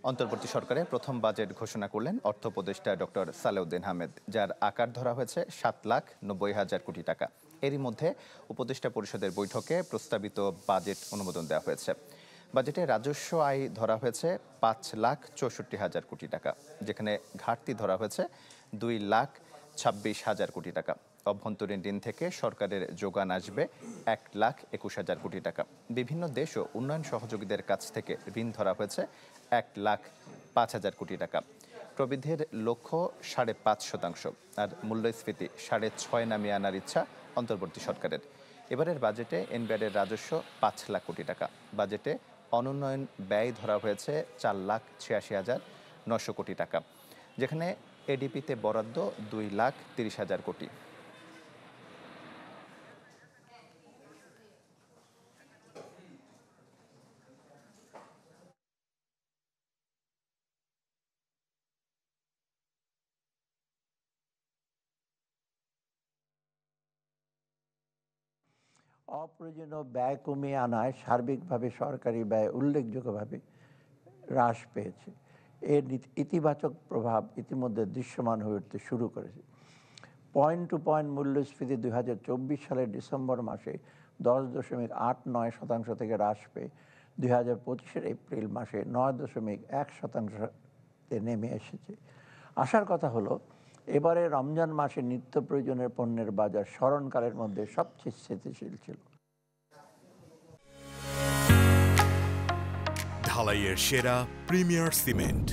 অন্তর্বর্তী সরকারের প্রথম বাজেট ঘোষণা করলেন অর্থ উপদেষ্টা ডক্টর সালেউদ্দিন আহমেদ, যার আকার ধরা হয়েছে 7,90,000 কোটি টাকা। এরই মধ্যে উপদেষ্টা পরিষদের বৈঠকে প্রস্তাবিত বাজেট অনুমোদন দেওয়া হয়েছে। বাজেটে রাজস্ব আয় ধরা হয়েছে 5,64,000 কোটি টাকা, যেখানে ঘাটতি ধরা হয়েছে 2,26,000 কোটি টাকা। অভ্যন্তরীণ ঋণ থেকে সরকারের যোগান আসবে 1,21,000 কোটি টাকা। বিভিন্ন দেশ ও উন্নয়ন সহযোগীদের কাছ থেকে ঋণ ধরা হয়েছে 1,05,000 কোটি টাকা। প্রবৃদ্ধির লক্ষ্য 5.5%, আর মূল্যস্ফীতি 6.5 নামিয়ে আনার ইচ্ছা অন্তর্বর্তী সরকারের। এবারের বাজেটে এনবিআরের রাজস্ব 5 লাখ কোটি টাকা। বাজেটে অনুন্নয়ন ব্যয় ধরা হয়েছে 4,86,900 কোটি টাকা, যেখানে এডিপিতে বরাদ্দ 2,30,000 কোটি। অপ্রয়োজনীয় ব্যয় কমিয়ে আনায় সার্বিকভাবে সরকারি ব্যয় উল্লেখযোগ্যভাবে হ্রাস পেয়েছে। এর ইতিবাচক প্রভাব ইতিমধ্যে দৃশ্যমান হয়ে উঠতে শুরু করেছে। পয়েন্ট টু পয়েন্ট মূল্যস্ফীতি 2024 সালের ডিসেম্বর মাসে 10.89% থেকে হ্রাস পেয়ে 2025-এর এপ্রিল মাসে 9.1%-তে নেমে এসেছে। আসার কথা হলো, এবারে রমজান মাসে নিত্য প্রয়োজনীয় পণ্যের বাজার স্মরণকালের মধ্যে সবচেয়ে স্থিতিশীল ছিল। ঢালাইয়ের সেরা প্রিমিয়ার সিমেন্ট।